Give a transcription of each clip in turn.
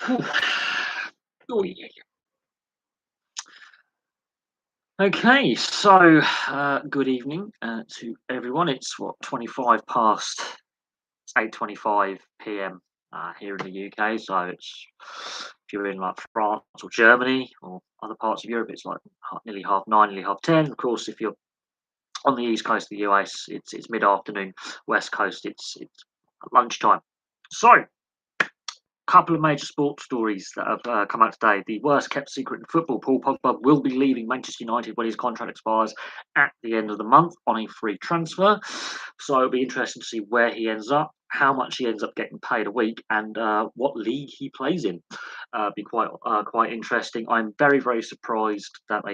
Oh, yeah. Okay, so good evening to everyone. It's what 25 past. It's 8:25 p.m. Here in the UK. So it's if you're in like France or Germany or other parts of Europe, it's like nearly half nine, nearly half ten. Of course, if you're on the east coast of the US, it's mid afternoon. West coast, it's lunchtime. So couple of major sports stories that have come out today. The worst kept secret in football: Paul Pogba will be leaving Manchester United when his contract expires at the end of the month on a free transfer. So it'll be interesting to see where he ends up, how much he ends up getting paid a week, and what league he plays in. Be quite interesting. I'm very surprised that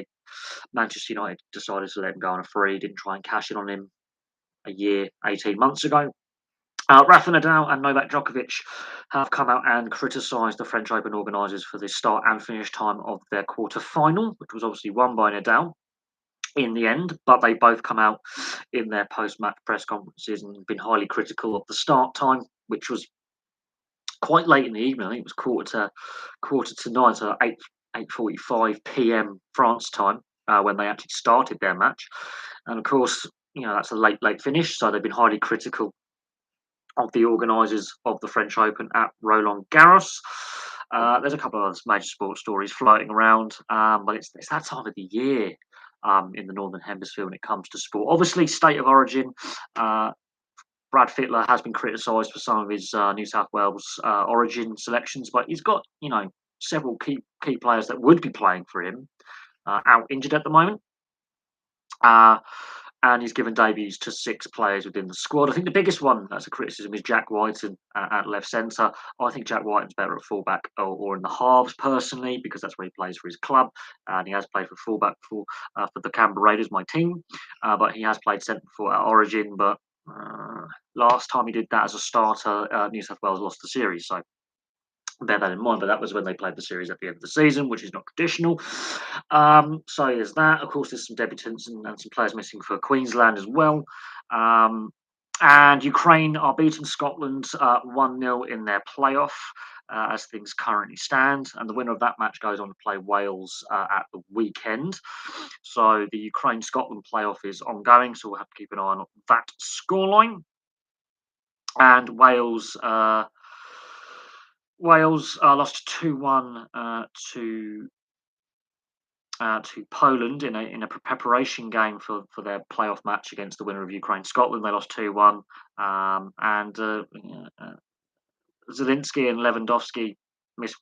Manchester United decided to let him go on a free, didn't try and cash in on him a year, 18 months ago. Rafa Nadal and Novak Djokovic have come out and criticised the French Open organisers for the start and finish time of their quarter final, which was obviously won by Nadal in the end. But they both come out in their post match press conferences and been highly critical of the start time, which was quite late in the evening. I think it was quarter to nine, so 8:45 p.m. France time when they actually started their match. And of course, that's a late finish, so they've been highly critical of the organisers of the French Open at Roland Garros. There's a couple of other major sports stories floating around, but it's that time of the year in the Northern Hemisphere when it comes to sport. Obviously, state of origin. Brad Fittler has been criticised for some of his New South Wales origin selections, but he's got several key players that would be playing for him out injured at the moment. And he's given debuts to 6 players within the squad. I think the biggest one that's a criticism is Jack Whiten at left centre. I think Jack Whiten's better at fullback or in the halves personally, because that's where he plays for his club, and he has played for fullback for the Canberra Raiders, my team. But he has played centre for at Origin. But last time he did that as a starter, New South Wales lost the series. So bear that in mind, but that was when they played the series at the end of the season, which is not traditional. So there's that. Of course, there's some debutants and some players missing for Queensland as well. And Ukraine are beating Scotland 1-0 in their playoff as things currently stand. And the winner of that match goes on to play Wales at the weekend. So the Ukraine-Scotland playoff is ongoing, so we'll have to keep an eye on that scoreline. And Wales lost 2-1 to Poland in a preparation game for their playoff match against the winner of Ukraine Scotland. They lost 2-1, and Zelensky and Lewandowski missed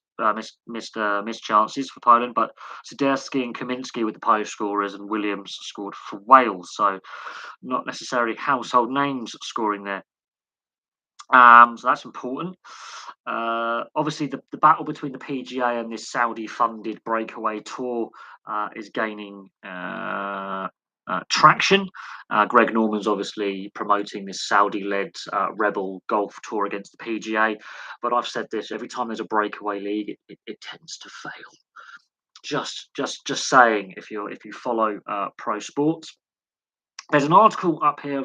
chances for Poland, but Siderski and Kaminski were the post scorers, and Williams scored for Wales. So not necessarily household names scoring there. So that's important. Obviously, the battle between the PGA and this Saudi-funded breakaway tour is gaining traction. Greg Norman's obviously promoting this Saudi-led rebel golf tour against the PGA, but I've said this every time there's a breakaway league, it tends to fail. Just saying, if you follow pro sports. There's an article up here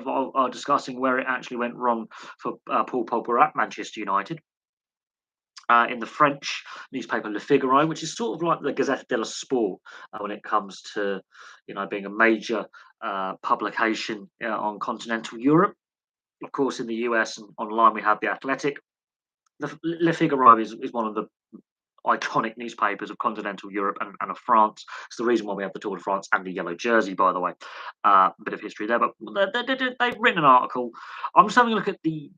discussing where it actually went wrong for Paul Pogba at Manchester United. In the French newspaper Le Figaro, which is sort of like the Gazette dello Sport when it comes to, being a major publication on continental Europe. Of course, in the US and online we have The Athletic. Le Figaro is one of the iconic newspapers of continental Europe and of France. It's the reason why we have the Tour de France and the yellow jersey, by the way. A bit of history there, but they've written an article. I'm just having a look at the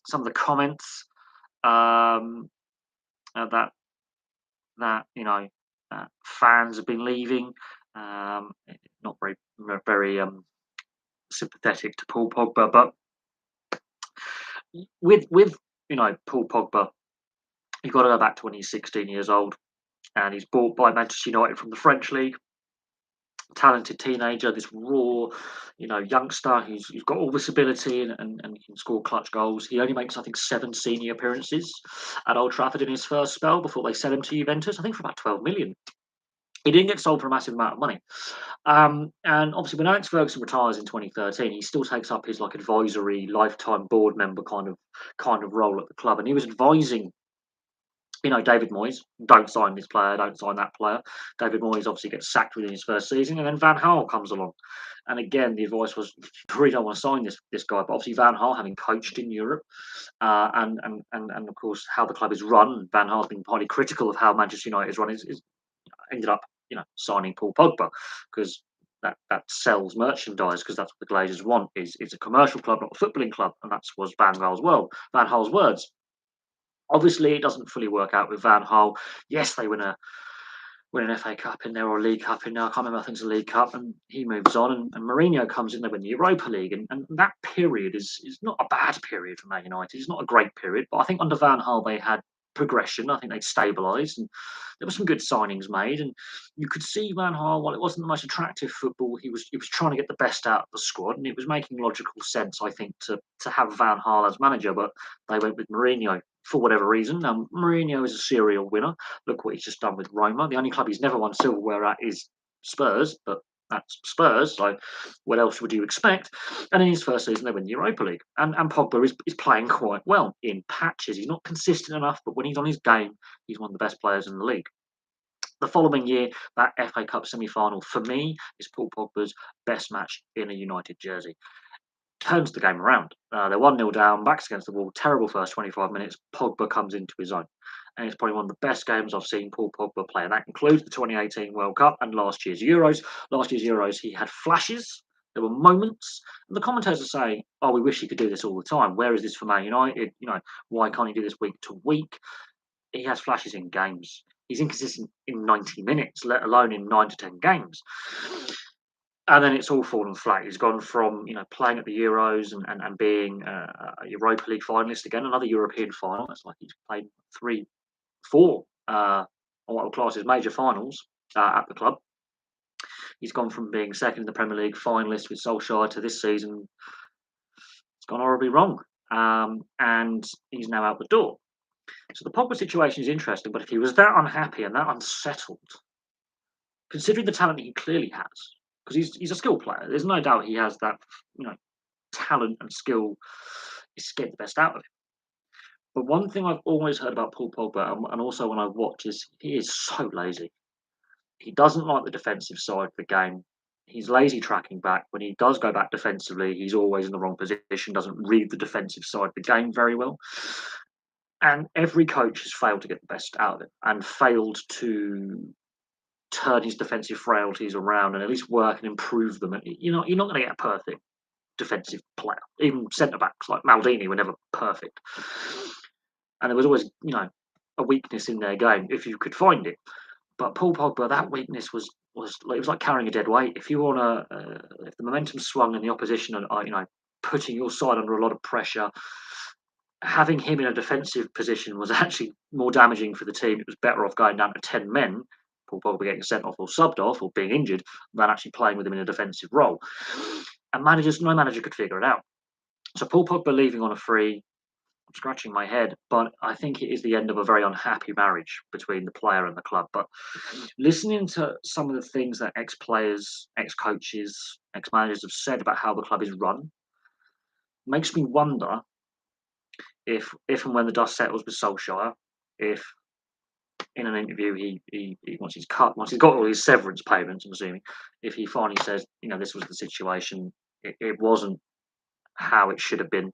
some of the comments that fans have been leaving. Not very sympathetic to Paul Pogba, but with Paul Pogba, you've got to go back to when he's 16 years old, and he's bought by Manchester United from the French league. Talented teenager, this raw, youngster who's got all this ability and can score clutch goals. He only makes, I think, 7 senior appearances at Old Trafford in his first spell before they sell him to Juventus. I think for about 12 million. He didn't get sold for a massive amount of money. And obviously, when Alex Ferguson retires in 2013, he still takes up his like advisory, lifetime board member kind of role at the club, and he was advising. David Moyes, don't sign this player, don't sign that player. David Moyes obviously gets sacked within his first season, and then Van Gaal comes along. And again, the advice was, you really don't want to sign this guy. But obviously, Van Gaal, having coached in Europe, and of course how the club is run, Van Gaal's been highly critical of how Manchester United is run. Is ended up, signing Paul Pogba because that sells merchandise because that's what the Glazers want. Is it's a commercial club, not a footballing club, and that's was Van Gaal's words. Obviously, it doesn't fully work out with Van Gaal. Yes, they win an FA Cup in there or a League Cup in there. I can't remember. I think it's a League Cup, and he moves on, and Mourinho comes in. They win the Europa League, and that period is not a bad period for Man United. It's not a great period, but I think under Van Gaal they had progression. I think they'd stabilised, and there were some good signings made, and you could see Van Gaal. While it wasn't the most attractive football, he was trying to get the best out of the squad, and it was making logical sense, I think, to have Van Gaal as manager. But they went with Mourinho for whatever reason. Now Mourinho is a serial winner. Look what he's just done with Roma. The only club he's never won silverware at is Spurs, but that's Spurs. So what else would you expect? And in his first season, they win the Europa League. And Pogba is playing quite well in patches. He's not consistent enough, but when he's on his game, he's one of the best players in the league. The following year, that FA Cup semi-final, for me, is Paul Pogba's best match in a United jersey. Turns the game around. They're 1-0 down, backs against the wall, terrible first 25 minutes. Pogba comes into his own. And it's probably one of the best games I've seen Paul Pogba play. And that includes the 2018 World Cup and last year's Euros. Last year's Euros, he had flashes. There were moments. And the commentators are saying, oh, we wish he could do this all the time. Where is this for Man United? Why can't he do this week to week? He has flashes in games. He's inconsistent in 90 minutes, let alone in 9 to 10 games. And then it's all fallen flat. He's gone from playing at the Euros and being a Europa League finalist again, another European final. That's like he's played 4 on what I'll class as major finals at the club. He's gone from being second in the Premier League finalist with Solskjaer to this season. It's gone horribly wrong, and he's now out the door. So the Pogba situation is interesting, but if he was that unhappy and that unsettled, considering the talent he clearly has, because he's a skilled player. There's no doubt he has that, talent and skill is to get the best out of him. But one thing I've always heard about Paul Pogba, and also when I watch, is he is so lazy. He doesn't like the defensive side of the game. He's lazy tracking back. When he does go back defensively, he's always in the wrong position, doesn't read the defensive side of the game very well. And every coach has failed to get the best out of it and failed to turn his defensive frailties around and at least work and improve them. You're not going to get a perfect defensive player. Even centre backs like Maldini were never perfect, and there was always a weakness in their game if you could find it. But Paul Pogba, that weakness was it was like carrying a dead weight. If you want if the momentum swung and the opposition are putting your side under a lot of pressure, having him in a defensive position was actually more damaging for the team. It was better off going down to 10 men, Paul Pogba getting sent off or subbed off or being injured, than actually playing with him in a defensive role. And no manager could figure it out. So Paul Pogba leaving on a free, I'm scratching my head, but I think it is the end of a very unhappy marriage between the player and the club. But listening to some of the things that ex-players, ex-coaches, ex-managers have said about how the club is run makes me wonder if and when the dust settles with Solskjaer, if in an interview he once he's got all his severance payments, I'm assuming, if he finally says, this was the situation, it wasn't how it should have been.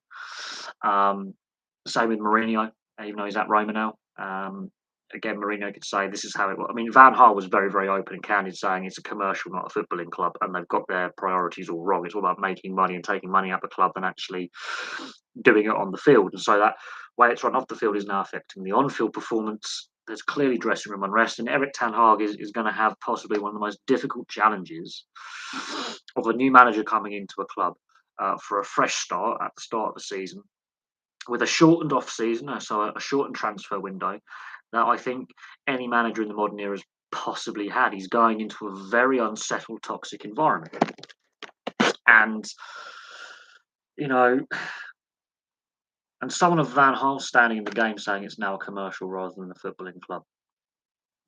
Same with Mourinho, even though he's at Roma now. Again, Mourinho could say this is how it was. I mean, Van Gaal was very, very open and candid, saying it's a commercial, not a footballing club, and they've got their priorities all wrong. It's all about making money and taking money out of the club than actually doing it on the field. And so that way it's run off the field is now affecting the on-field performance. There's clearly dressing room unrest, and Erik ten Hag is going to have possibly one of the most difficult challenges of a new manager coming into a club for a fresh start at the start of the season with a shortened off season, so a shortened transfer window that I think any manager in the modern era has possibly had. He's going into a very unsettled, toxic environment. And, and someone of Van Gaal standing in the game saying it's now a commercial rather than a footballing club.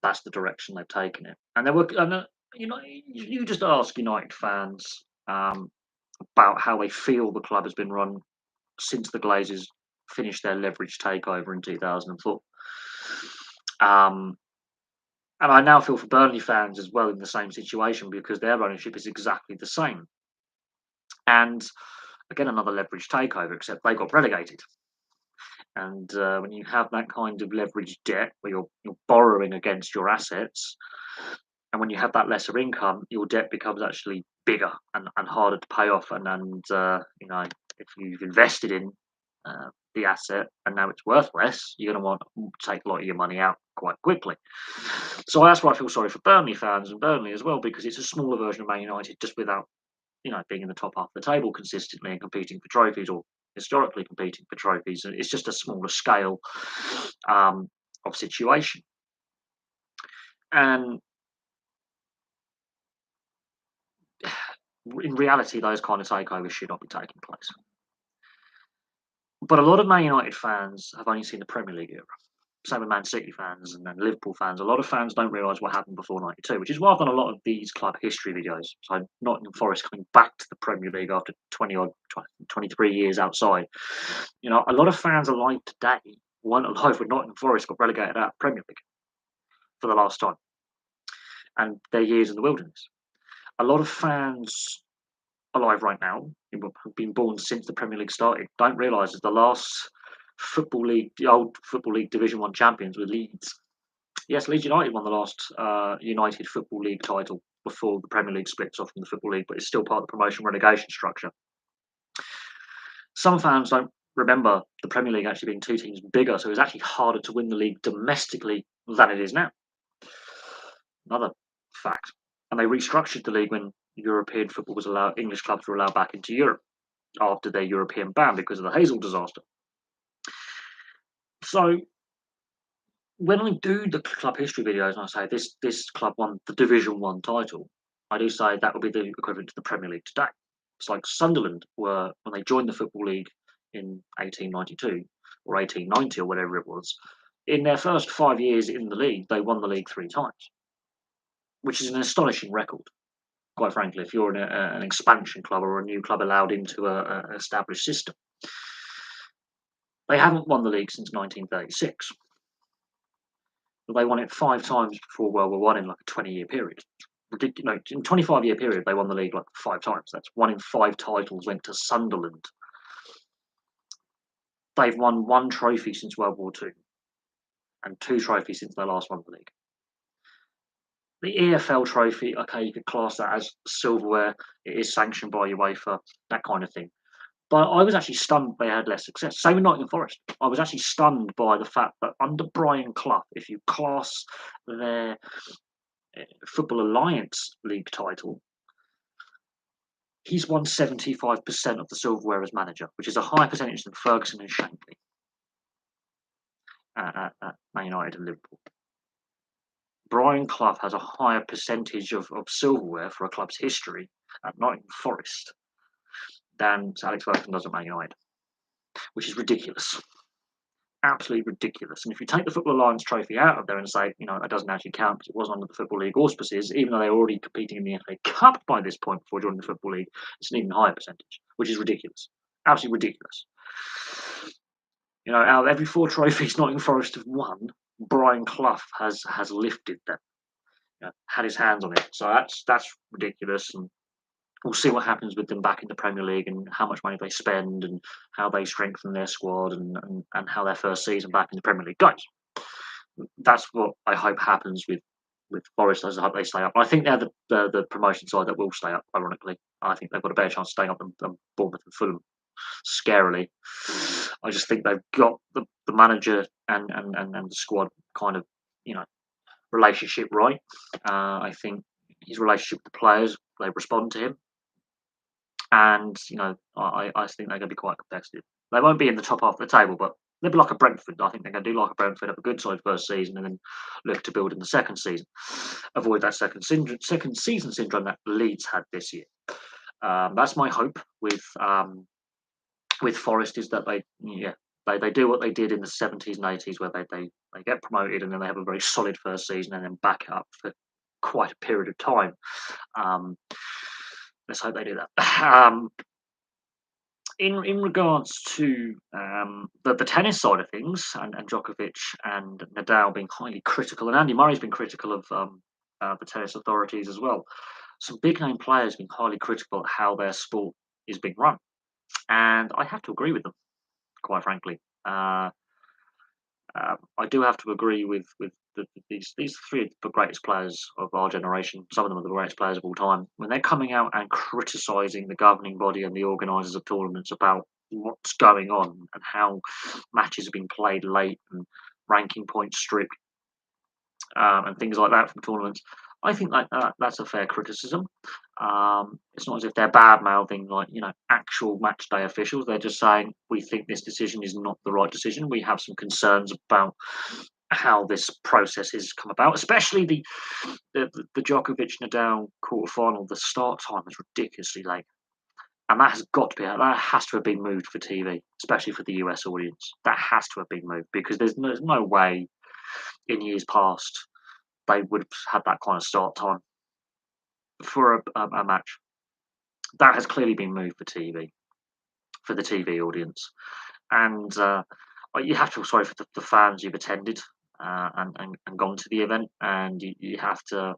that's the direction they've taken it. And there were, and you just ask United fans about how they feel the club has been run since the Glazers finished their leverage takeover in 2004. And I now feel for Burnley fans as well in the same situation because their ownership is exactly the same. And again, another leverage takeover, except they got relegated. And when you have that kind of leveraged debt where you're borrowing against your assets, and when you have that lesser income, your debt becomes actually bigger and harder to pay off. And if you've invested in the asset and now it's worth less, you're going to want to take a lot of your money out quite quickly. So that's why I feel sorry for Burnley fans and Burnley as well, because it's a smaller version of Man United, just without being in the top half of the table consistently and competing for trophies, or historically competing for trophies. It's just a smaller scale of situation. And in reality, those kind of takeovers should not be taking place. But a lot of Man United fans have only seen the Premier League era. Same with Man City fans and then Liverpool fans. A lot of fans don't realise what happened before '92, which is why I've done a lot of these club history videos. So Nottingham Forest coming back to the Premier League after 23 years outside. A lot of fans alive today weren't alive when Nottingham Forest got relegated out of the Premier League for the last time, and their years in the wilderness. A lot of fans alive right now who've been born since the Premier League started don't realise that the last the old Football League Division 1 champions were Leeds. Yes, Leeds United won the last United Football League title before the Premier League splits off from the Football League, but it's still part of the promotion relegation structure. Some fans don't remember the Premier League actually being two teams bigger, so it was actually harder to win the league domestically than it is now. Another fact. And they restructured the league when European football was allowed, English clubs were allowed back into Europe after their European ban because of the Hazel disaster. So when I do the club history videos and I say this club won the Division 1 title, I do say that would be the equivalent to the Premier League today. It's like Sunderland were, when they joined the Football League in 1892 or 1890 or whatever it was, in their first 5 years in the league, they won the league 3 times, which is an astonishing record, quite frankly, if you're in an expansion club or a new club allowed into an established system. They haven't won the league since 1936. They won it 5 times before World War One in like a 20-year period. Ridiculous. In a 25-year period, they won the league like 5 times. That's 1 in 5 titles went to Sunderland. They've won 1 trophy since World War Two, and 2 trophies since they last won the league. The EFL trophy, okay, you could class that as silverware. It is sanctioned by UEFA, that kind of thing. But I was actually stunned they had less success. Same with Nottingham Forest. I was actually stunned by the fact that under Brian Clough, if you class their Football Alliance League title, he's won 75% of the silverware as manager, which is a higher percentage than Ferguson and Shankly at Man United and Liverpool. Brian Clough has a higher percentage of silverware for a club's history at Nottingham Forest than Alex Ferguson does at Man United, which is ridiculous. Absolutely ridiculous. And if you take the Football Alliance trophy out of there and say, that doesn't actually count because it wasn't under the Football League auspices, even though they were already competing in the FA Cup by this point before joining the Football League, it's an even higher percentage, which is ridiculous. Absolutely ridiculous. Out of every 4 trophies Nottingham Forest have won, Brian Clough has lifted them, had his hands on it. So that's ridiculous. And we'll see what happens with them back in the Premier League and how much money they spend and how they strengthen their squad and how their first season back in the Premier League goes. That's what I hope happens with Forest. I hope they stay up. I think they're the promotion side that will stay up, ironically. I think they've got a better chance of staying up than Bournemouth and Fulham, scarily. I just think they've got the manager and the squad kind of, relationship right. I think his relationship with the players, they respond to him. And, I think they're going to be quite competitive. They won't be in the top half of the table, but they'll be like a Brentford. I think they're going to do like a Brentford, have a good side first season, and then look to build in the second season. Avoid that second season syndrome that Leeds had this year. That's my hope with Forest, is that They do what they did in the 70s and 80s, where they get promoted and then they have a very solid first season and then back it up for quite a period of time. Um, let's hope they do that. In regards to the tennis side of things, and Djokovic and Nadal being highly critical, and Andy Murray's been critical of the tennis authorities as well. Some big name players have been highly critical at how their sport is being run, and I have to agree with them, quite frankly. I do have to agree with these three of the greatest players of our generation. Some of them are the greatest players of all time. When they're coming out and criticising the governing body and the organisers of tournaments about what's going on and how matches are being played late and ranking points stripped, and things like that from tournaments, I think that's a fair criticism. It's not as if they're bad mouthing like actual match day officials. They're just saying we think this decision is not the right decision. We have some concerns about how this process has come about, especially the Djokovic Nadal quarterfinal. The start time is ridiculously late, and that has got to be that has to have been moved for TV, especially for the US audience. That has to have been moved because there's no way in years past they would have had that kind of start time for a match. That has clearly been moved for TV, for the TV audience. And you have to feel sorry for the fans who've attended and gone to the event. And you have to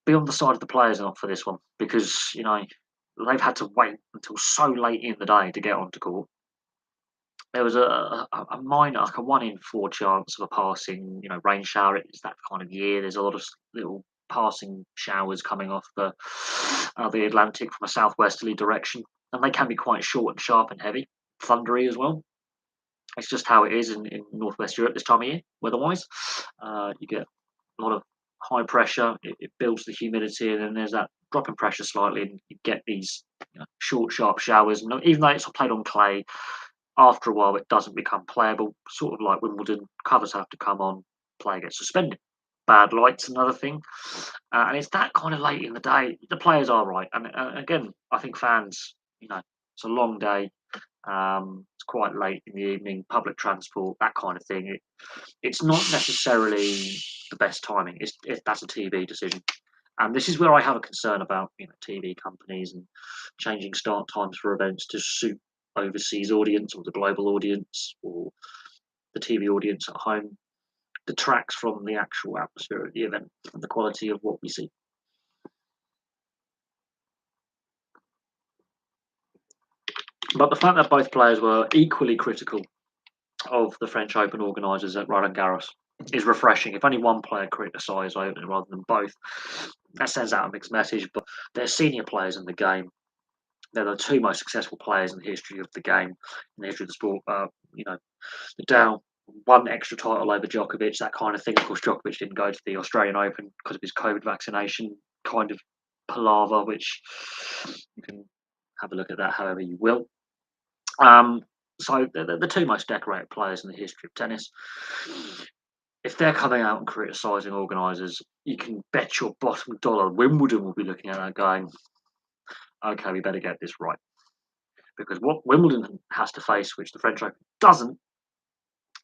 be on the side of the players and not for this one because, they've had to wait until so late in the day to get onto court. There was a minor, like a 1 in 4 chance of a passing, rain shower. It's that kind of year. There's a lot of little passing showers coming off the Atlantic from a southwesterly direction, and they can be quite short and sharp and heavy, thundery as well. It's just how it is in Northwest Europe this time of year, weather-wise. You get a lot of high pressure. It builds the humidity, and then there's that drop in pressure slightly, and you get these short, sharp showers. And even though it's played on clay, after a while it doesn't become playable, sort of like Wimbledon. Covers have to come on, player gets suspended. Bad light's another thing, and it's that kind of late in the day. The players are right, and again, I think fans, it's a long day. It's quite late in the evening, public transport, that kind of thing. It's not necessarily the best timing. That's a TV decision, and this is where I have a concern about TV companies and changing start times for events to suit overseas audience or the global audience or the TV audience at home. Detracts from the actual atmosphere of the event and the quality of what we see. But the fact that both players were equally critical of the French Open organisers at Roland Garros is refreshing. If only one player criticised Open rather than both, that sends out a mixed message. But they're senior players in the game. They're the two most successful players in the history of the game, in the history of the sport. Nadal one extra title over Djokovic, that kind of thing. Of course, Djokovic didn't go to the Australian Open because of his COVID vaccination kind of palaver, which you can have a look at that however you will. So they're the two most decorated players in the history of tennis. If they're coming out and criticising organisers, you can bet your bottom dollar Wimbledon will be looking at that going, okay, we better get this right. Because what Wimbledon has to face, which the French Open doesn't,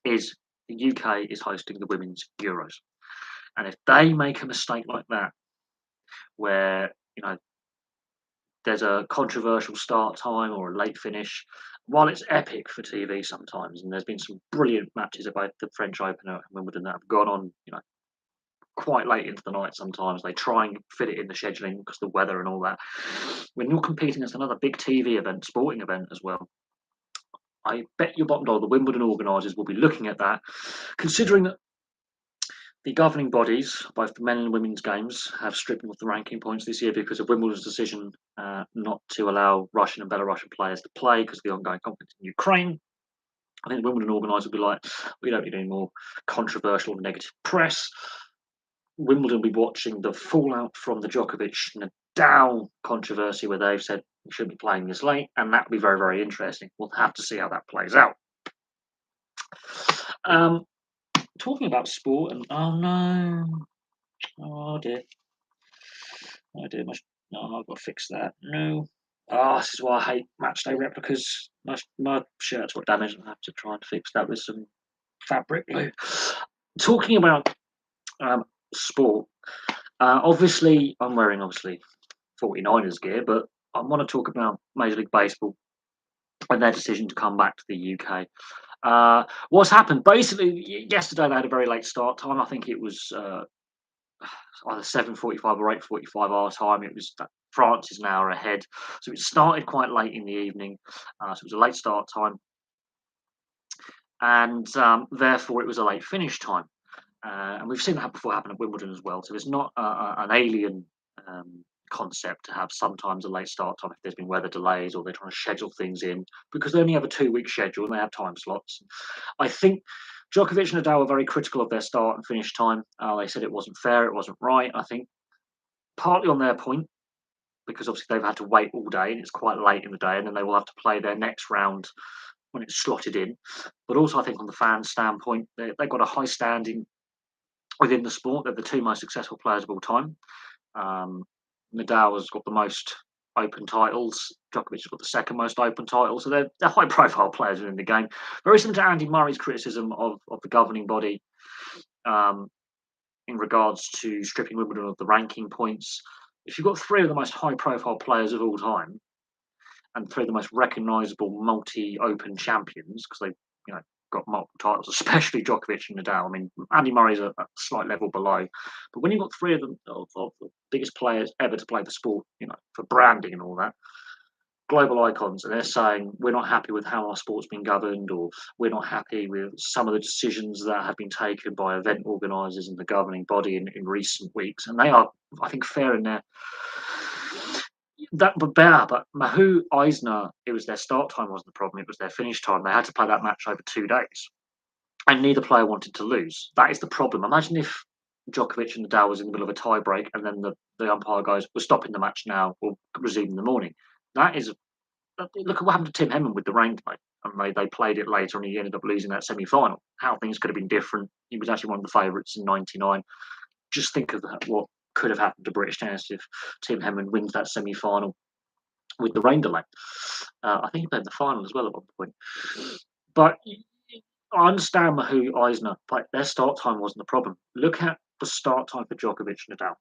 is the UK is hosting the Women's Euros. And if they make a mistake like that, where, there's a controversial start time or a late finish, while it's epic for TV sometimes, and there's been some brilliant matches at both the French Open and Wimbledon that have gone on, quite late into the night sometimes. They try and fit it in the scheduling because of the weather and all that. When you're competing as another big TV event, sporting event as well, I bet your bottom dollar the Wimbledon organisers will be looking at that, considering that the governing bodies, both the men and women's games, have stripped them of the ranking points this year because of Wimbledon's decision not to allow Russian and Belarusian players to play because of the ongoing conflict in Ukraine. I think the Wimbledon organisers will be like, we don't need any more controversial negative press. Wimbledon will be watching the fallout from the Djokovic Nadal controversy where they've said we shouldn't be playing this late, and that will be very, very interesting. We'll have to see how that plays out. Talking about sport, and oh no, oh dear, no, I've got to fix that. No, Oh, this is why I hate matchday replicas. My shirts got damaged, and I have to try and fix that with some fabric glue. Talking about um, sport, obviously, I'm wearing 49ers gear, but I want to talk about Major League Baseball and their decision to come back to the UK. What's happened? Basically, yesterday they had a very late start time. I think it was either 7:45 or 8:45 our time. It was France is an hour ahead, so it started quite late in the evening. So it was a late start time, and therefore it was a late finish time. And we've seen that before happen at Wimbledon as well. So it's not an alien concept to have sometimes a late start time if there's been weather delays or they're trying to schedule things in because they only have a 2 week schedule and they have time slots. I think Djokovic and Nadal were very critical of their start and finish time. They said it wasn't fair, it wasn't right. I think partly on their point because obviously they've had to wait all day and it's quite late in the day, and then they will have to play their next round when it's slotted in. But also, I think on the fan standpoint, they've got a high standing within the sport. They're the two most successful players of all time. Um, Nadal has got the most open titles. Djokovic has got the second most open titles. So they're high profile players within the game. Very similar to Andy Murray's criticism of the governing body um, in regards to stripping Wimbledon of the ranking points. If you've got three of the most high profile players of all time and three of the most recognisable multi-open champions, because they've got multiple titles, especially Djokovic and Nadal. I mean, Andy Murray's a slight level below, but when you've got three of them of the biggest players ever to play the sport, for branding and all that, global icons, and they're saying we're not happy with how our sport's been governed, or we're not happy with some of the decisions that have been taken by event organisers and the governing body in recent weeks, and they are, I think, fair in their but Mahu Eisner, it was their start time wasn't the problem, it was their finish time. They had to play that match over 2 days, and neither player wanted to lose. That is the problem. Imagine if Djokovic and Nadal was in the middle of a tie break, and then the umpire goes, "We're stopping the match now. We'll resume in the morning." That is look at what happened to Tim Henman with the rain delay, and they played it later, and he ended up losing that semi final. How things could have been different. He was actually one of the favourites in '99. Just think of that, what could have happened to British tennis if Tim Henman wins that semi final with the rain delay. I think he played the final as well at one point. But I understand Mahu Eisner, but their start time wasn't the problem. Look at the start time for Djokovic and Nadal.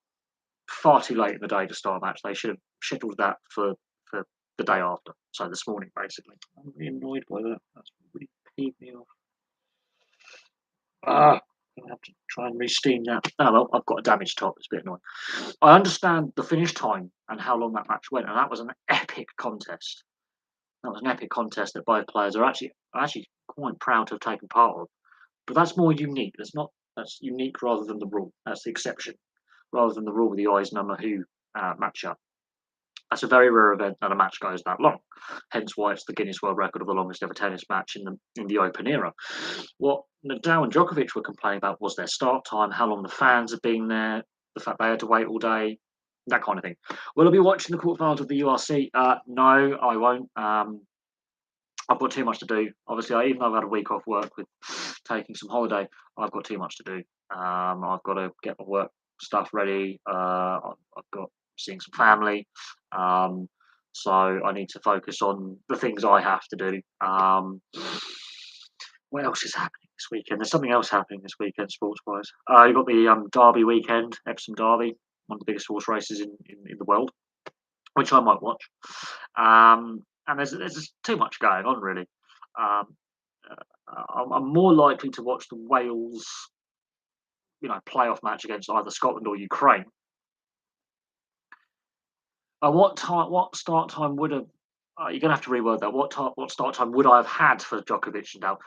Far too late in the day to start a match. They should have scheduled that for the day after. So this morning, basically. I'm really annoyed by that. That's really peeved me off. I'm gonna have to try and re-steam that. Oh well, I've got a damaged top. It's a bit annoying. I understand the finish time and how long that match went, and that was an epic contest. That was an epic contest that both players are actually quite proud to have taken part of. But that's more unique. That's unique rather than the rule. That's the exception, rather than the rule with the Eisner Mahu matchup. That's a very rare event that a match goes that long. Hence why it's the Guinness World Record of the longest ever tennis match in the Open era. What Nadal and Djokovic were complaining about was their start time, how long the fans had been there, the fact they had to wait all day, that kind of thing. Will I be watching the quarterfinals of the URC? No, I won't. I've got too much to do. Obviously, even though I've had a week off work with taking some holiday, I've got too much to do. I've got to get my work stuff ready. I've got seeing some family. Um, so I need to focus on the things I have to do. What else is happening this weekend? There's something else happening this weekend, sports wise. You've got the Derby weekend, Epsom Derby, one of the biggest horse races in the world, which I might watch. And there's just too much going on, really. Um, I'm more likely to watch the Wales, playoff match against either Scotland or Ukraine. What time? What start time would have? You're going to have to reword that. What start time would I have had for Djokovic and Dal?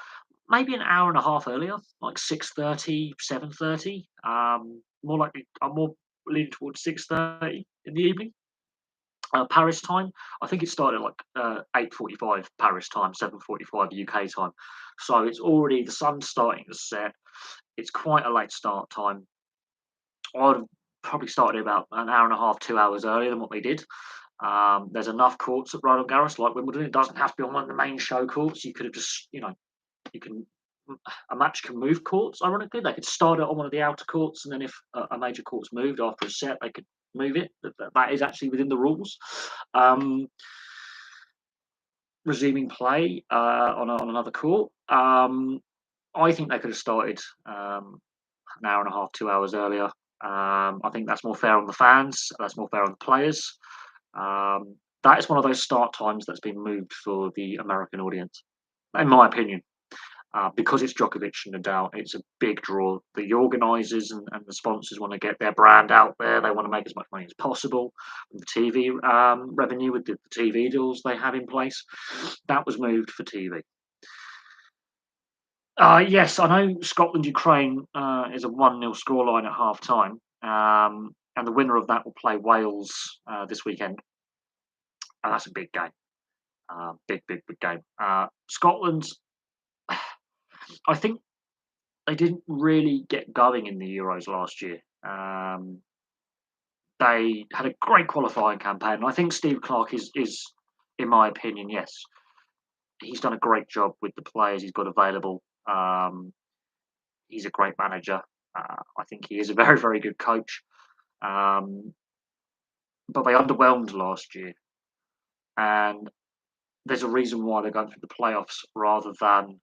Maybe an hour and a half earlier, like 6:30, 7:30. More likely, I'm more leaning towards 6:30 in the evening. Paris time, I think it started like 8:45 Paris time, 7:45 UK time. So it's already the sun's starting to set. It's quite a late start time. I'd have probably started about an hour and a half, 2 hours earlier than what they did. There's enough courts at Roland Garros, like Wimbledon. It doesn't have to be on one of the main show courts. You could have just, you can a match can move courts. Ironically, they could start it on one of the outer courts, and then if a major court's moved after a set, they could move it. That is actually within the rules. Um, resuming play on another court. I think they could have started an hour and a half, 2 hours earlier. I think that's more fair on the fans. That's more fair on the players. That is one of those start times that's been moved for the American audience, in my opinion. Because it's Djokovic and Nadal, it's a big draw. The organisers and the sponsors want to get their brand out there. They want to make as much money as possible. The TV revenue with the TV deals they have in place, that was moved for TV. Yes, I know Scotland Ukraine is a 1-0 scoreline at half time, and the winner of that will play Wales this weekend. And that's a big game. Big game. Scotland, I think they didn't really get going in the Euros last year. They had a great qualifying campaign, and I think Steve Clarke is, in my opinion, yes, he's done a great job with the players he's got available. He's a great manager. I think he is a very good coach. But they underwhelmed last year, and there's a reason why they're going through the playoffs rather than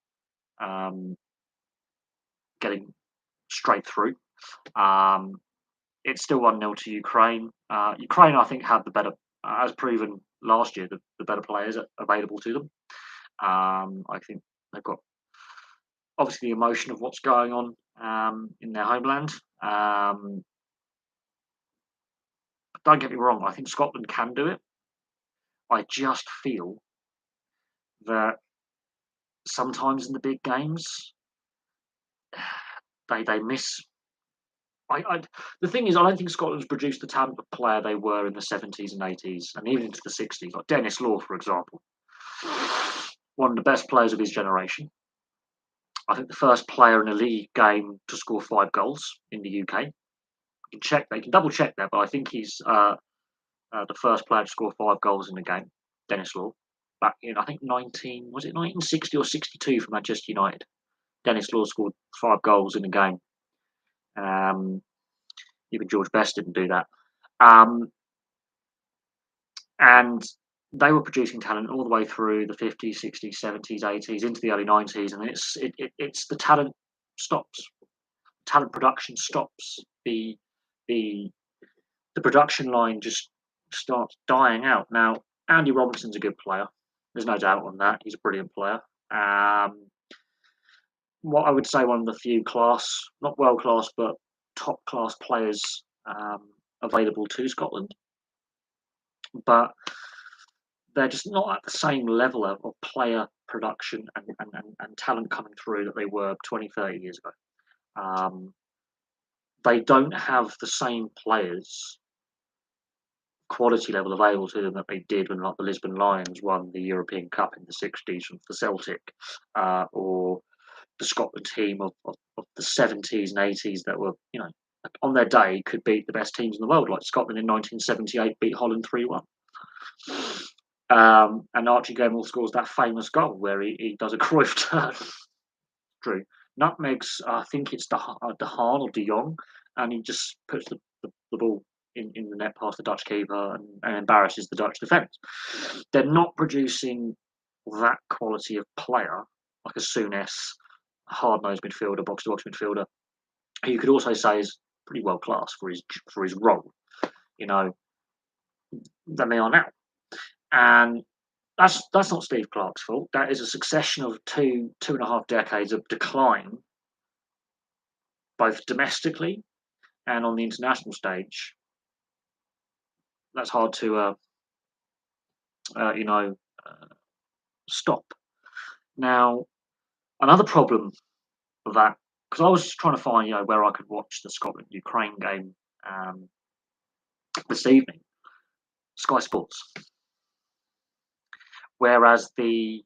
getting straight through. It's still 1-0 to Ukraine. Ukraine, I think, have the better, as proven last year, the better players available to them. I think they've got obviously the emotion of what's going on in their homeland. Don't get me wrong, I think Scotland can do it. I just feel that sometimes in the big games, they miss. The thing is, I don't think Scotland's produced the type of player they were in the 70s and 80s, and even into the 60s, like Denis Law, for example. One of the best players of his generation. I think the first player in a league game to score 5 goals in the UK. They can double check that, but I think he's the first player to score 5 goals in a game, Denis Law. Back in, I think, 1960 or 62 for Manchester United. Denis Law scored 5 goals in a game. Even George Best didn't do that. And they were producing talent all the way through the 50s, 60s, 70s, 80s, into the early 90s, and it's the talent stops. Talent production stops. The production line just starts dying out. Now, Andy Robinson's a good player. There's no doubt on that. He's a brilliant player. What I would say, one of the few not world class, but top class players available to Scotland. But they're just not at the same level of player production and talent coming through that they were 20, 30 years ago. They don't have the same players quality level available to them that they did when, like, the Lisbon Lions won the European Cup in the 60s for Celtic, or the Scotland team of the 70s and 80s that were, on their day could beat the best teams in the world, like Scotland in 1978 beat Holland 3-1. And Archie Gemmill scores that famous goal where he does a Cruyff turn. Drew nutmegs, I think it's De Haan or De Jong, and he just puts the ball in the net past the Dutch keeper and embarrasses the Dutch defence. They're not producing that quality of player like a Souness, a hard-nosed midfielder, box-to-box midfielder, who you could also say is pretty world class for his role, than they are now. And that's not Steve Clarke's fault. That is a succession of two and a half decades of decline, both domestically and on the international stage. That's hard to, stop. Now, another problem of that, because I was trying to find, where I could watch the Scotland-Ukraine game this evening, Sky Sports. Whereas the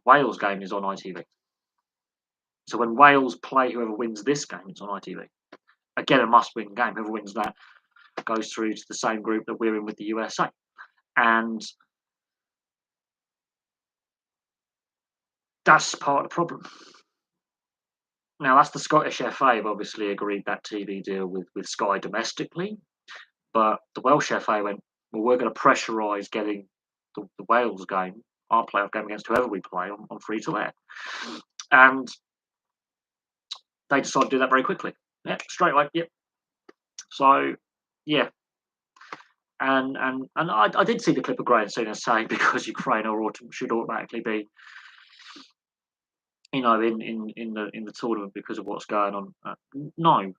Wales game is on ITV. So when Wales play whoever wins this game, it's on ITV. Again, a must-win game. Whoever wins that goes through to the same group that we're in with the USA. And that's part of the problem. Now, that's the Scottish FA have obviously agreed that TV deal with Sky domestically. But the Welsh FA went, well, we're going to pressurise getting the Wales game, our playoff game against whoever we play on free to air. And they decided to do that very quickly. Yeah, straight away. Yep. So, yeah. And I did see the clip of Graham Souness saying because Ukraine should automatically be, in the tournament because of what's going on. No,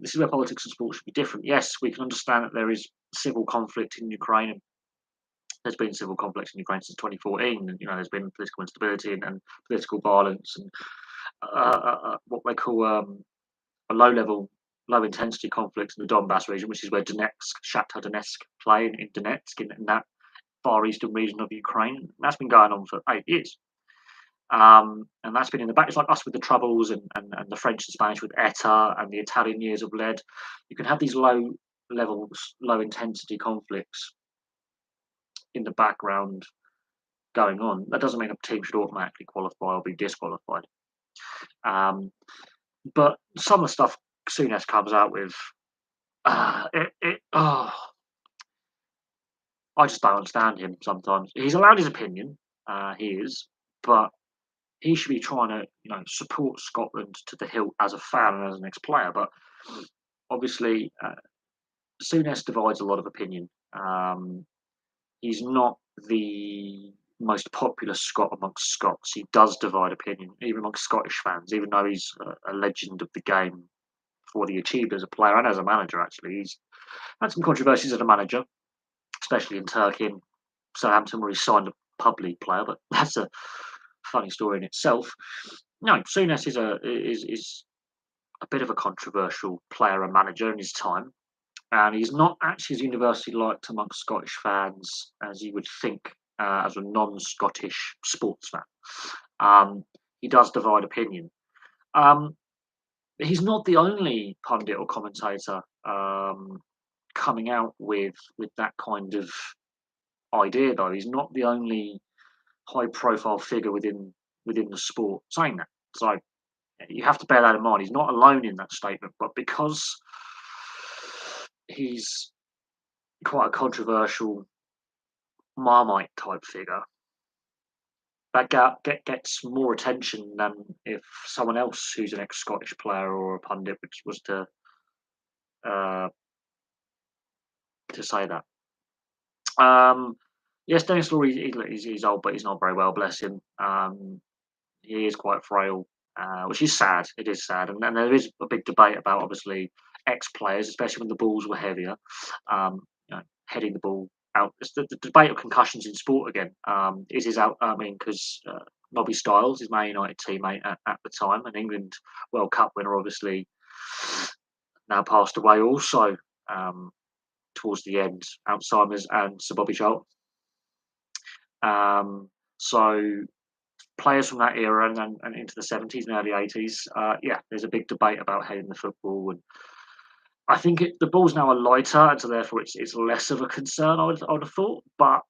this is where politics and sport should be different. Yes, we can understand that there is civil conflict in Ukraine, and there's been civil conflict in Ukraine since 2014, and there's been political instability and political violence and what they call a low intensity conflict in the Donbass region, which is where Shakhtar Donetsk play in Donetsk, in that far eastern region of Ukraine. That's been going on for 8 years. And that's been in the back. It's like us with the Troubles and the French and Spanish with ETA and the Italian years of lead. You can have these low intensity conflicts in the background going on. That doesn't mean a team should automatically qualify or be disqualified. But some of the stuff Souness comes out with, I just don't understand him sometimes. He's allowed his opinion, he is, but he should be trying to, support Scotland to the hilt as a fan and as an ex-player. But obviously, Souness divides a lot of opinion. He's not the most popular Scot amongst Scots. He does divide opinion, even amongst Scottish fans, even though he's a legend of the game for what he achieved as a player and as a manager, actually. He's had some controversies as a manager, especially in Turkey and Southampton, where he signed a pub league player, but that's a funny story in itself. No, Souness is a bit of a controversial player and manager in his time, and he's not actually as universally liked amongst Scottish fans as you would think as a non-Scottish sports fan. He does divide opinion. He's not the only pundit or commentator coming out with that kind of idea, though. He's not the only high-profile figure within the sport saying that. So you have to bear that in mind. He's not alone in that statement, but because he's quite a controversial Marmite type figure, that gets more attention than if someone else who's an ex-Scottish player or a pundit which was to say that. Yes, Denis Law, he's old, but he's not very well, bless him. He is quite frail, which is sad. It is sad. And there is a big debate about, obviously, ex-players, especially when the balls were heavier, heading the ball out. It's the debate of concussions in sport again. Is his out? I mean, because Nobby Stiles, his Man United teammate at the time, an England World Cup winner, obviously, now passed away also towards the end, Alzheimer's and Sir Bobby Charlton. So players from that era and into the 70s and early 80s, there's a big debate about heading the football, and I think the balls now are lighter, and so therefore it's less of a concern. I would have thought, but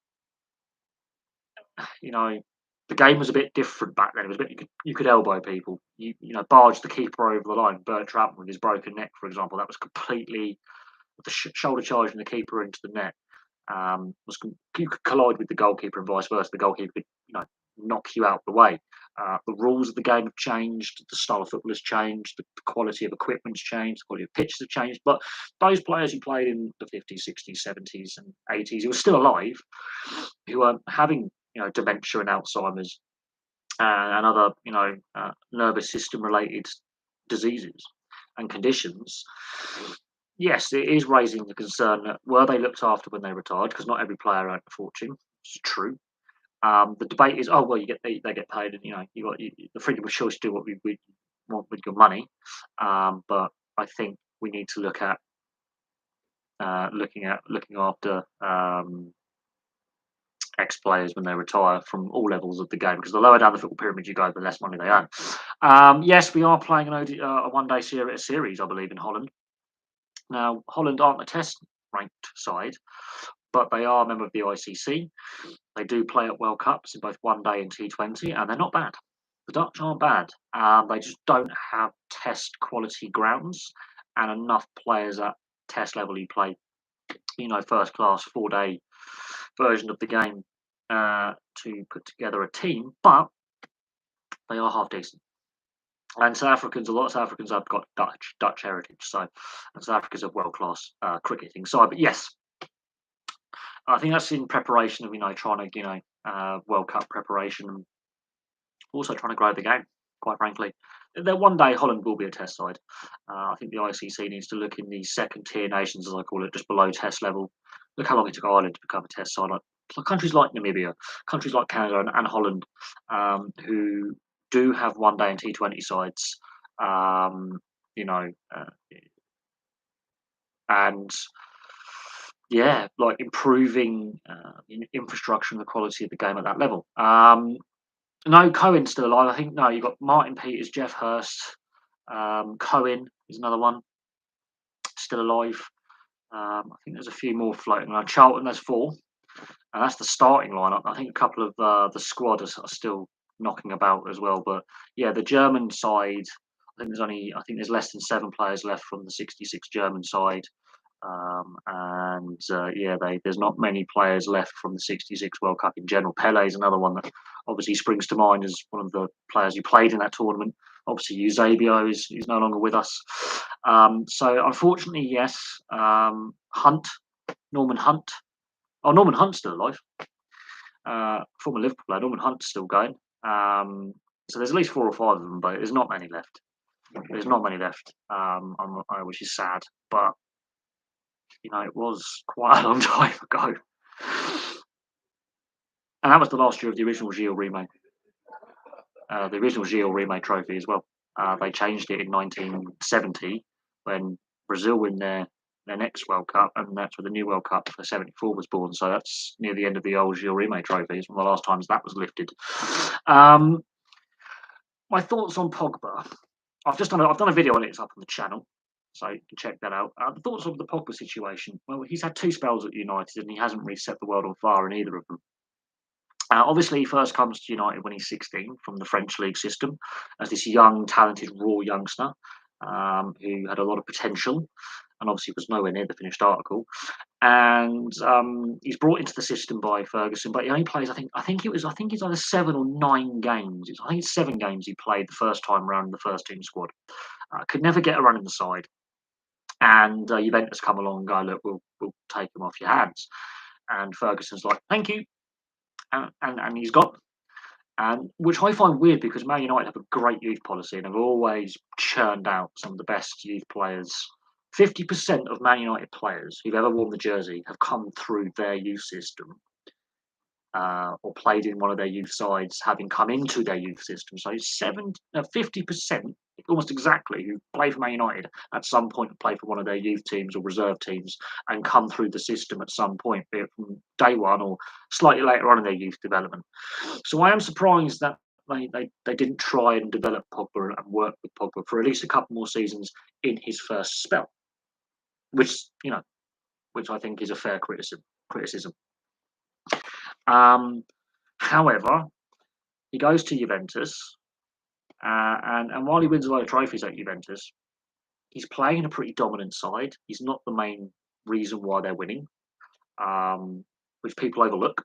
the game was a bit different back then. It was a bit you could elbow people, barge the keeper over the line. Bert Trautmann with his broken neck, for example, that was completely the shoulder charging the keeper into the net. You could collide with the goalkeeper and vice versa. The goalkeeper could, knock you out the way. The rules of the game have changed. The style of football has changed. The quality of equipment's changed. The quality of pitches have changed. But those players who played in the 50s, 60s, 70s, and 80s, who were still alive, who were having, dementia and Alzheimer's and other, nervous system related diseases and conditions. Yes, it is raising the concern that were they looked after when they retired? Because not every player earned a fortune. It's true. The debate is, oh well, they get paid, and you got the freedom of choice to do what we want with your money. But I think we need to look at looking after ex-players when they retire from all levels of the game, because the lower down the football pyramid you go, the less money they earn. Yes, we are playing a one-day series, I believe, in Holland. Now, Holland aren't a test-ranked side, but they are a member of the ICC. They do play at World Cups in both one day and T20, and they're not bad. The Dutch aren't bad. They just don't have test quality grounds and enough players at test level who play first class 4-day version of the game to put together a team, but they are half decent. And South Africans, a lot of South Africans have got Dutch heritage, so and South Africa's a world class cricketing side. But yes, I think that's in preparation of trying to World Cup preparation and also trying to grow the game. Quite frankly, that one day Holland will be a Test side. I think the ICC needs to look in the second tier nations, as I call it, just below Test level. Look how long it took Ireland to become a Test side. Like countries like Namibia, countries like Canada and Holland, who do have one day and T20 sides. You know, and yeah, like improving infrastructure and the quality of the game at that level. No, Cohen's still alive. I think no, you've got Martin Peters, Jeff Hurst, Cohen is another one still alive. I think there's a few more floating around. Charlton, there's 4, and that's the starting lineup. I think a couple of the squad are still knocking about as well. But yeah, the German side, I think there's less than 7 players left from the 66 German side. There's not many players left from the 66 World Cup in general. Pele is another one that obviously springs to mind as one of the players who played in that tournament. Obviously, Eusebio is no longer with us. So unfortunately, yes, Norman Hunt. Oh, Norman Hunt's still alive. Former Liverpool player, Norman Hunt's still going. So there's at least 4 or 5 of them, but there's not many left. Which is sad, but it was quite a long time ago. And that was the last year of the original Gilles Rimet. The original Gilles Rimet trophy as well. They changed it in 1970 when Brazil win their next World Cup, and that's where the new World Cup for 74 was born. So that's near the end of the old Gilles Rimet trophy. It's one of the last times that was lifted. My thoughts on Pogba. I've done a video on it. It's up on the channel, so you can check that out. The thoughts on the Pogba situation. Well, he's had 2 spells at United, and he hasn't really set the world on fire in either of them. Obviously, he first comes to United when he's 16 from the French league system as this young, talented, raw youngster who had a lot of potential and obviously was nowhere near the finished article. And he's brought into the system by Ferguson, but he only plays. I think it's either 7 or 9 games. I think it's 7 games he played the first time around in the first team squad. Could never get a run in the side. And Juventus come along and go, look, we'll take him off your hands. And Ferguson's like, thank you. And he's gone. And which I find weird because Man United have a great youth policy and have always churned out some of the best youth players. 50% of Man United players who've ever worn the jersey have come through their youth system or played in one of their youth sides, having come into their youth system. So 50%, almost exactly, who play for Man United at some point play for one of their youth teams or reserve teams and come through the system at some point, be it from day one or slightly later on in their youth development. So I am surprised that they didn't try and develop Pogba and work with Pogba for at least a couple more seasons in his first spell, which I think is a fair criticism. However, he goes to Juventus, and while he wins a lot of trophies at Juventus, he's playing a pretty dominant side. He's not the main reason why they're winning, which people overlook.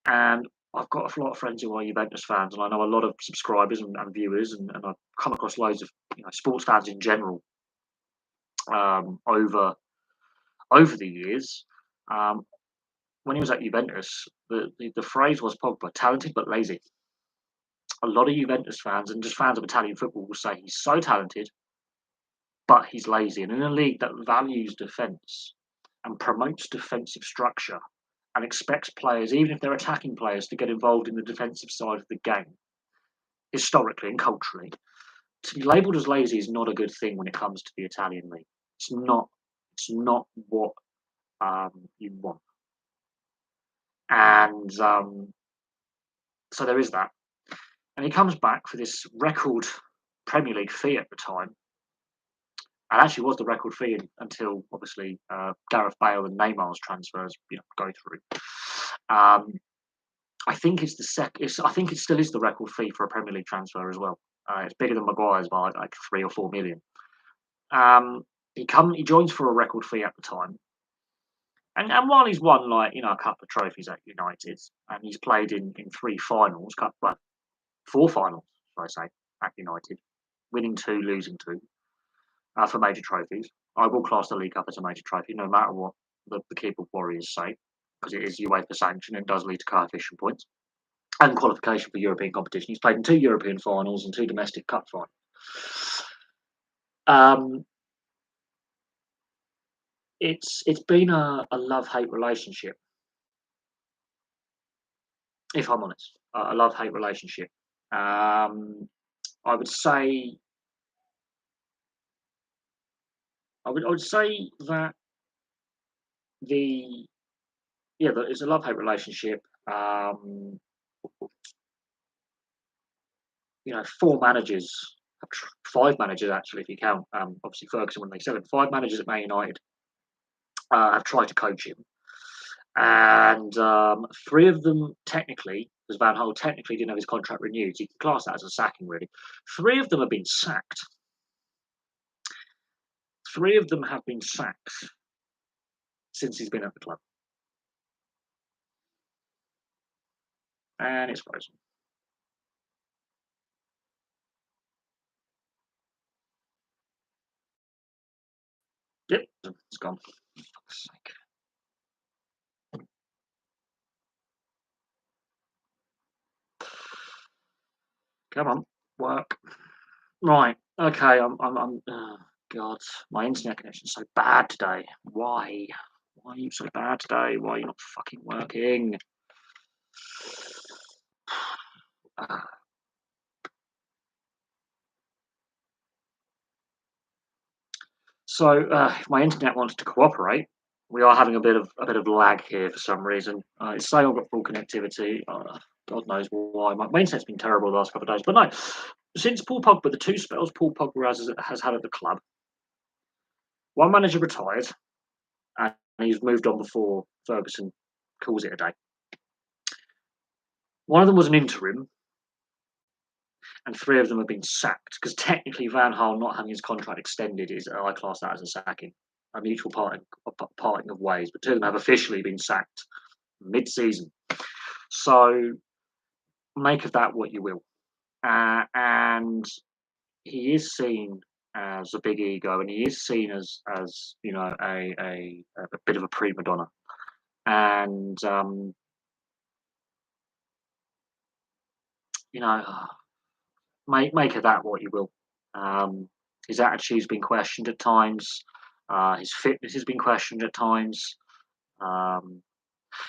And I've got a lot of friends who are Juventus fans, and I know a lot of subscribers and viewers, and I've come across loads of sports fans in general over the years. When he was at Juventus, the phrase was Pogba, talented but lazy. A lot of Juventus fans and just fans of Italian football will say he's so talented, but he's lazy. And in a league that values defence and promotes defensive structure and expects players, even if they're attacking players, to get involved in the defensive side of the game, historically and culturally, to be labelled as lazy is not a good thing when it comes to the Italian league. It's not what you want. And so there is that. And he comes back for this record Premier League fee at the time. And actually was the record fee until obviously Gareth Bale and Neymar's transfers go through. I think it's I think it still is the record fee for a Premier League transfer as well. It's bigger than Maguire's by like 3 or 4 million. He joins for a record fee at the time. And while he's won like a couple of trophies at United, and he's played in three finals, well, four finals, should I say, at United, winning two, losing two for major trophies. I will class the League Cup as a major trophy, no matter what the keyboard warriors say, because it is UEFA sanctioned and does lead to coefficient points and qualification for European competition. He's played in two European finals and two domestic cup finals. Um, it's been a love hate relationship, if I'm honest, a love hate relationship. Um, I would say I would say that the it's a love hate relationship. Um, four managers, five managers actually, if you count obviously Ferguson when they said it. Five managers at Man United have tried to coach him, and three of them technically, because Van Gaal technically didn't have his contract renewed, so you can class that as a sacking really. Three of them have been sacked. Three of them have been sacked since he's been at the club, and it's frozen. Yep, it's gone. For fuck's sake. Come on, work. Right. Okay. I'm. Oh, God, my internet connection's so bad today. Why? Why are you so bad today? Why are you not fucking working? So, if my internet wants to cooperate, we are having a bit of lag here for some reason. It's saying I've got full connectivity. God knows why. My internet's been terrible the last couple of days. But no, since Paul Pogba, the two spells Paul Pogba has had at the club, one manager retired, and he's moved on before Ferguson calls it a day. One of them was an interim, and three of them have been sacked because technically Van Gaal not having his contract extended is I class that as a sacking, a mutual parting of ways. But two of them have officially been sacked mid-season. So make of that what you will. And he is seen as a big ego, and he is seen as a bit of a prima donna. And you know, make of that what you will. Um, his attitude's been questioned at times. His fitness has been questioned at times. Um,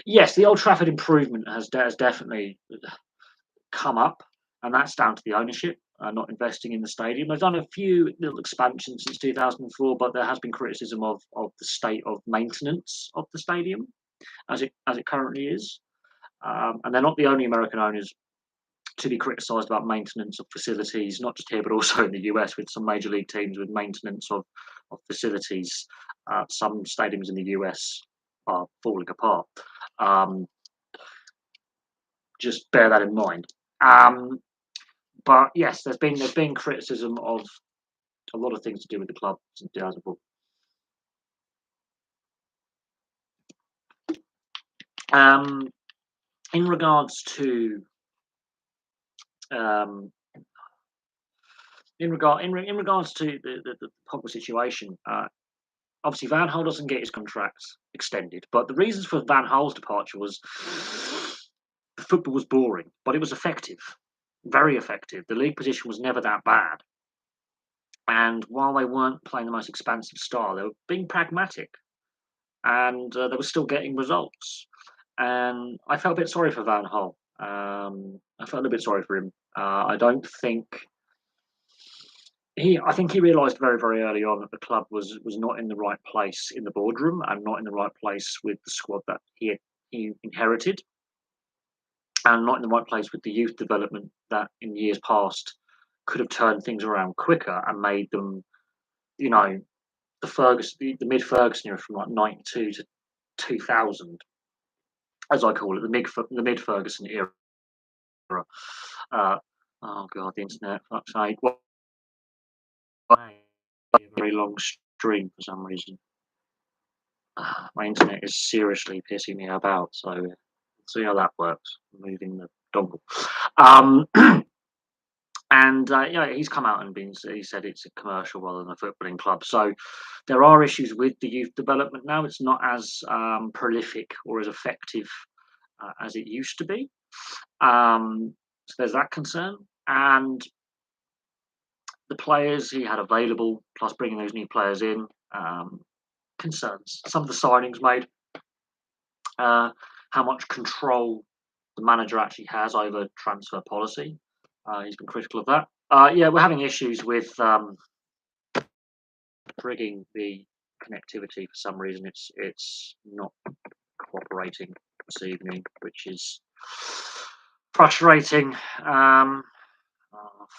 yes, the Old Trafford improvement has definitely come up, and that's down to the ownership not investing in the stadium. They've done a few little expansions since 2004, but there has been criticism of the state of maintenance of the stadium as it currently is. And they're not the only American owners to be criticised about maintenance of facilities, not just here but also in the US, with some major league teams with maintenance of facilities. Some stadiums in the US are falling apart. Um, just bear that in mind. But yes, there's been criticism of a lot of things to do with the club since 2004. Um, in regards to um, in regards to the Pogba situation, obviously Van Gaal doesn't get his contract extended, but the reasons for Van Gaal's departure was football was boring, but it was effective, very effective. The league position was never that bad, and while they weren't playing the most expansive style, they were being pragmatic, and they were still getting results. And I felt a bit sorry for Van Gaal. I felt a bit sorry for him. I don't think I think he realised very, very early on that the club was not in the right place in the boardroom and not in the right place with the squad that he inherited, and not in the right place with the youth development that in years past could have turned things around quicker and made them, you know, the mid Ferguson era from like '92 to 2000, as I call it, the mid Ferguson era. Uh, oh god, the internet, fuck's sake! What a very long stream for some reason. My internet is seriously pissing me about, so we'll see how that works. Moving the dongle. Um, and he's come out and he said it's a commercial rather than a footballing club. So there are issues with the youth development now. It's not as prolific or as effective as it used to be. So there's that concern. And the players he had available, plus bringing those new players in, concerns. Some of the signings made, how much control the manager actually has over transfer policy. He's been critical of that. Yeah, we're having issues with rigging the connectivity for some reason. It's not cooperating this evening, which is frustrating.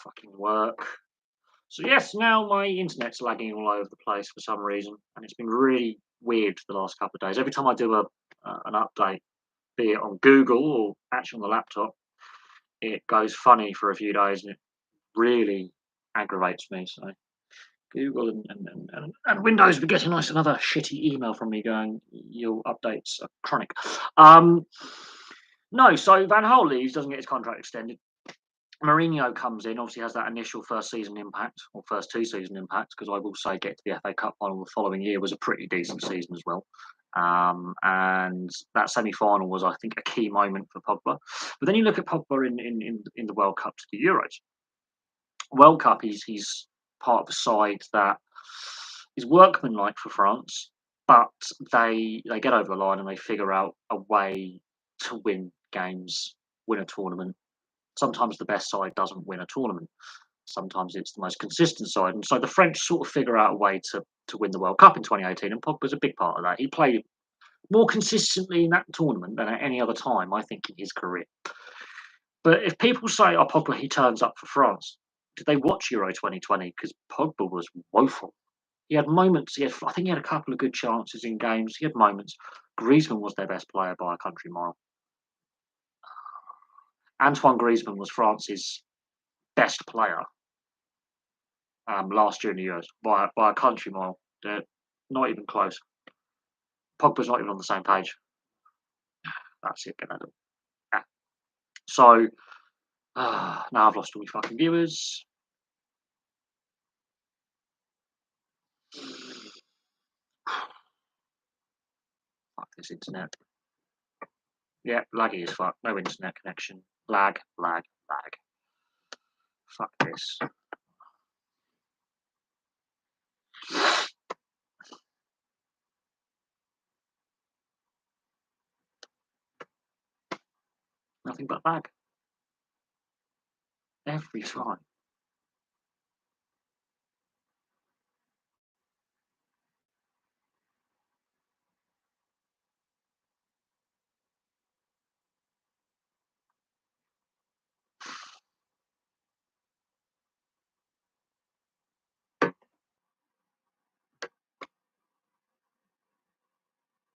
Fucking work. So yes, now my internet's lagging all over the place for some reason, and it's been really weird for the last couple of days. Every time I do an update, be it on Google or actually on the laptop, it goes funny for a few days, and it really aggravates me. So Google and Windows be getting nice another shitty email from me going your updates are chronic. No, so Van Gaal leaves, doesn't get his contract extended. Mourinho comes in, obviously has that initial first season impact, or first two season impact, because I will say get to the FA Cup final the following year was a pretty decent season as well. And that semi-final was, I think, a key moment for Pogba. But then you look at Pogba in the World Cup to the Euros. World Cup, he's part of a side that is workmanlike for France, but they get over the line and they figure out a way to win games, win a tournament. Sometimes the best side doesn't win a tournament. Sometimes it's the most consistent side. And so the French sort of figure out a way to win the World Cup in 2018, and Pogba's a big part of that. He played more consistently in that tournament than at any other time, I think, in his career. But if people say, oh, Pogba, he turns up for France, did they watch Euro 2020? Because Pogba was woeful. He had moments. I think he had a couple of good chances in games. He had moments. Griezmann was their best player by a country mile. Antoine Griezmann was France's best player last year in the Euros by a country mile. They're not even close. Pogba's not even on the same page. That's it, Ganado. Yeah. So now I've lost all my fucking viewers. Fuck this internet. Yeah, laggy as fuck. No internet connection. Lag, lag, lag. Fuck this. Nothing but lag. Every time.